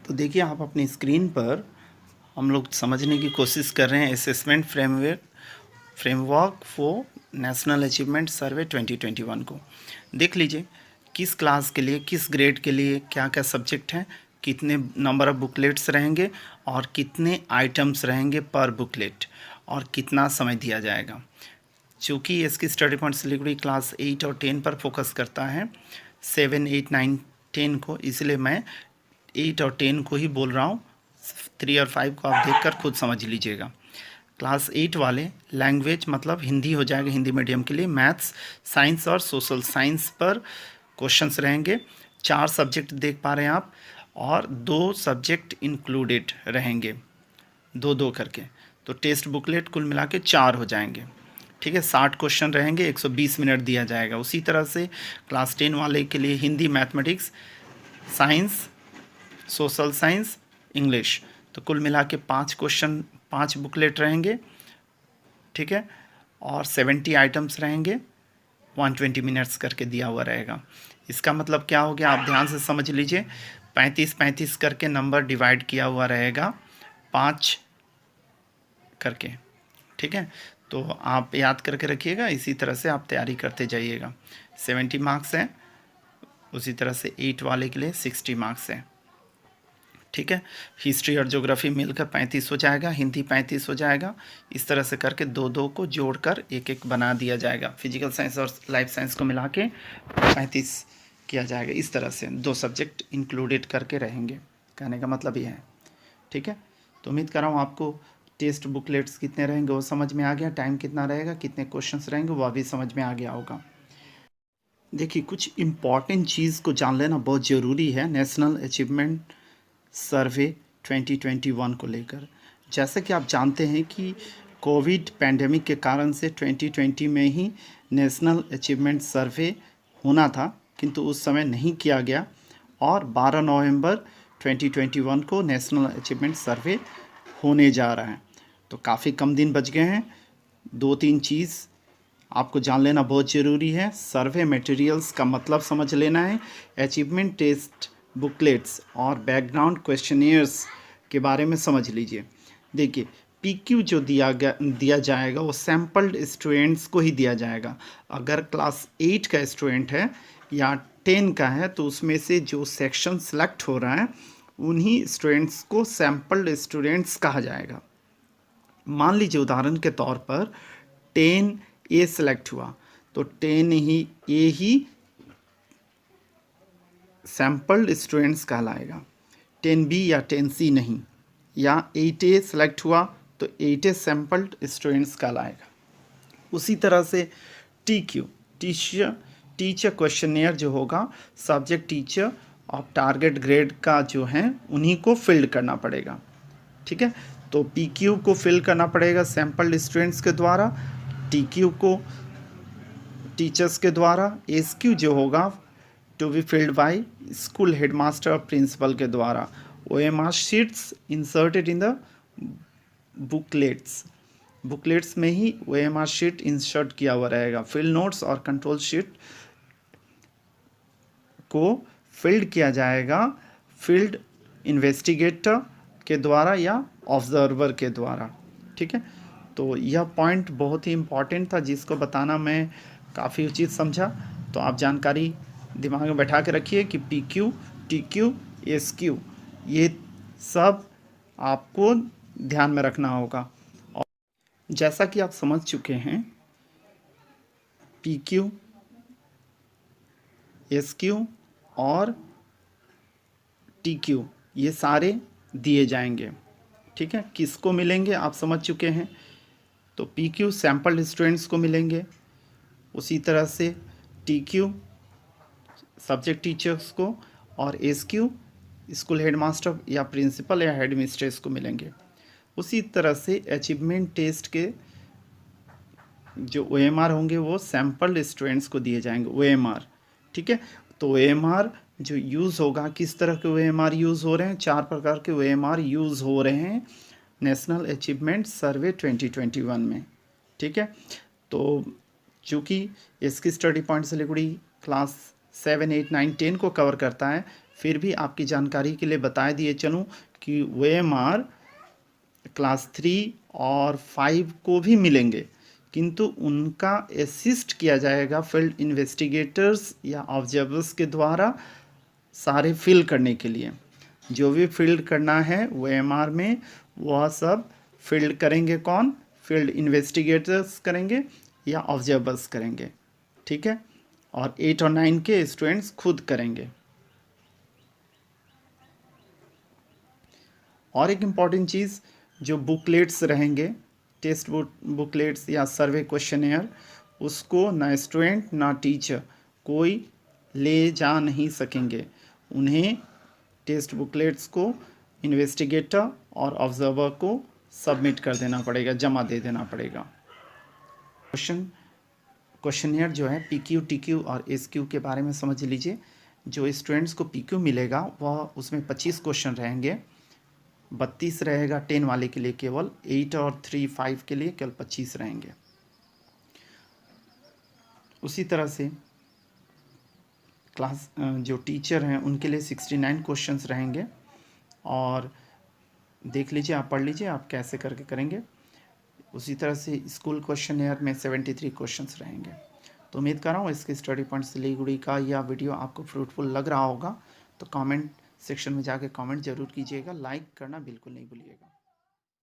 तो देखिए आप अपनी स्क्रीन पर हम लोग समझने की कोशिश कर रहे हैं assessment framework for national achievement सर्वे 2021 को। देख लीजिए किस क्लास के लिए, किस ग्रेड के लिए क्या क्या सब्जेक्ट हैं, कितने नंबर ऑफ़ बुकलेट्स रहेंगे और कितने आइटम्स रहेंगे पर बुकलेट और कितना समय दिया जाएगा। चूँकि इसकी स्टडी पॉइंट सिलीगुड़ी क्लास 8 और 10 पर फोकस करता है, 7, 8, 9, 10 को, इसलिए मैं 8 और 10 को ही बोल रहा हूँ। 3 और 5 को आप देखकर खुद समझ लीजिएगा। क्लास 8 वाले लैंग्वेज मतलब हिंदी हो जाएगा, हिंदी मीडियम के लिए। मैथ्स, साइंस और सोशल साइंस पर क्वेश्चंस रहेंगे। 4 सब्जेक्ट देख पा रहे हैं आप और 2 सब्जेक्ट इंक्लूडेड रहेंगे, 2-2 करके। तो टेस्ट बुकलेट कुल मिला के 4 हो जाएंगे। ठीक है, 60 क्वेश्चन रहेंगे, 120 मिनट दिया जाएगा। उसी तरह से क्लास 10 वाले के लिए Hindi, mathematics, science, social science, English, तो कुल मिला के 5 क्वेश्चन, 5 बुकलेट रहेंगे। ठीक है, और 70 आइटम्स रहेंगे, 120 मिनट्स करके दिया हुआ रहेगा। इसका मतलब क्या हो गया, आप ध्यान से समझ लीजिए। 35-35 करके नंबर डिवाइड किया हुआ रहेगा, 5 करके। ठीक है, तो आप याद करके रखिएगा, इसी तरह से आप तैयारी करते जाइएगा। 70 मार्क्स हैं, उसी तरह से 8 वाले के लिए 60 मार्क्स हैं। ठीक है, हिस्ट्री और ज्योग्राफी मिलकर 35 हो जाएगा, हिंदी 35 हो जाएगा। इस तरह से करके 2-2 को जोड़कर 1-1 बना दिया जाएगा। फिजिकल साइंस और लाइफ साइंस को मिला के 35 किया जाएगा। इस तरह से 2 सब्जेक्ट इंक्लूडेड करके रहेंगे, कहने का मतलब ये है। ठीक है, तो उम्मीद कर रहा हूँ आपको टेस्ट बुकलेट्स कितने रहेंगे वो समझ में आ गया, टाइम कितना रहेगा, कितने क्वेश्चंस रहेंगे वो भी समझ में आ गया होगा। देखिए कुछ इम्पॉर्टेंट चीज़ को जान लेना बहुत ज़रूरी है नेशनल अचीवमेंट सर्वे 2021 को लेकर। जैसे कि आप जानते हैं कि कोविड पैंडेमिक के कारण से 2020 में ही नेशनल अचीवमेंट सर्वे होना था, किंतु उस समय नहीं किया गया और 12 नवंबर 2021 को नेशनल अचीवमेंट सर्वे होने जा रहा है। तो काफ़ी कम दिन बच गए हैं। 2-3 चीज़ आपको जान लेना बहुत ज़रूरी है। सर्वे मटेरियल्स का मतलब समझ लेना है, अचीवमेंट टेस्ट बुकलेट्स और बैकग्राउंड क्वेश्चनियर्स के बारे में समझ लीजिए। देखिए पीक्यू जो दिया जाएगा वो सैम्पल्ड स्टूडेंट्स को ही दिया जाएगा। अगर क्लास 8 का स्टूडेंट है या 10 का है तो उसमें से जो सेक्शन सेलेक्ट हो रहा है उन्हीं स्टूडेंट्स को सैम्पल्ड स्टूडेंट्स कहा जाएगा। मान लीजिए उदाहरण के तौर पर 10 ए सेलेक्ट हुआ तो 10 ही ए ही सैम्पल्ड स्टूडेंट्स कहलाएगा, 10 बी या 10 सी नहीं। या 8 ए सेलेक्ट हुआ तो 8 ए सैम्पल्ड स्टूडेंट्स कहलाएगा। उसी तरह से टी क्यू टीचर क्वेश्चनियर जो होगा, सब्जेक्ट टीचर और टारगेट ग्रेड का जो है उन्हीं को फिल्ड करना पड़ेगा। ठीक है, तो पी क्यू को फिल करना पड़ेगा सैम्पल्ड स्टूडेंट्स के द्वारा, टी क्यू को टीचर्स के द्वारा, एस क्यू जो होगा to be filled by school headmaster और प्रिंसिपल के द्वारा। OMR sheets inserted in the booklets में ही OMR शीट इंसर्ट किया हुआ रहेगा। फील्ड नोट्स और कंट्रोल शीट को फिल्ड किया जाएगा फील्ड इन्वेस्टिगेटर के द्वारा या ऑब्जर्वर के द्वारा। ठीक है, तो यह पॉइंट बहुत ही इम्पॉर्टेंट था जिसको बताना मैं काफ़ी उचित समझा। तो आप जानकारी दिमाग में बैठा के रखिए कि PQ, TQ, SQ ये सब आपको ध्यान में रखना होगा। और जैसा कि आप समझ चुके हैं PQ, SQ और TQ ये सारे दिए जाएंगे। ठीक है, किसको मिलेंगे आप समझ चुके हैं। तो PQ सैम्पल स्टूडेंट्स को मिलेंगे, उसी तरह से TQ सब्जेक्ट टीचर्स को और SQ स्कूल हेडमास्टर या प्रिंसिपल या हेड मिस्ट्रेस को मिलेंगे। उसी तरह से अचीवमेंट टेस्ट के जो OMR होंगे वो सैम्पल्ड स्टूडेंट्स को दिए जाएंगे, OMR। ठीक है, तो OMR जो यूज़ होगा, किस तरह के OMR यूज़ हो रहे हैं, 4 प्रकार के OMR यूज़ हो रहे हैं नेशनल अचीवमेंट सर्वे 2021 में। ठीक है, तो चूँकि इसकी स्टडी पॉइंट सिलीगुड़ी क्लास 7, 8, 9, 10 को कवर करता है, फिर भी आपकी जानकारी के लिए बता दिए चलूँ कि OMR क्लास 3 और 5 को भी मिलेंगे, किंतु उनका असिस्ट किया जाएगा फील्ड इन्वेस्टिगेटर्स या ऑब्जर्वर्स के द्वारा सारे फिल करने के लिए। जो भी फील्ड करना है OMR में, वह सब फील्ड करेंगे कौन? फील्ड इन्वेस्टिगेटर्स करेंगे या ऑब्जर्वर्स करेंगे, ठीक है। और 8 और 9 के स्टूडेंट्स खुद करेंगे। और एक इम्पॉर्टेंट चीज़, जो बुकलेट्स रहेंगे, टेस्ट बुकलेट्स या सर्वे क्वेश्चनेयर, उसको ना स्टूडेंट ना टीचर कोई ले जा नहीं सकेंगे। उन्हें टेस्ट बुकलेट्स को इन्वेस्टिगेटर और ऑब्जर्वर को सबमिट कर देना पड़ेगा, जमा दे देना पड़ेगा। क्वेश्चनियर जो है PQ, TQ और SQ के बारे में समझ लीजिए। जो स्टूडेंट्स को PQ मिलेगा वह उसमें 25 क्वेश्चन रहेंगे, 32 रहेगा 10 वाले के लिए केवल, 8 और 3, 5 के लिए केवल 25 रहेंगे। उसी तरह से क्लास जो टीचर हैं उनके लिए 69 क्वेश्चंस रहेंगे। और देख लीजिए, आप पढ़ लीजिए आप कैसे करके करेंगे। उसी तरह से स्कूल क्वेश्चनेयर में 73 क्वेश्चंस रहेंगे। तो उम्मीद कर रहा हूँ इसके स्टडी पॉइंट सिलीगुड़ी का यह वीडियो आपको फ्रूटफुल लग रहा होगा। तो कमेंट सेक्शन में जाके कमेंट ज़रूर कीजिएगा, लाइक करना बिल्कुल नहीं भूलिएगा।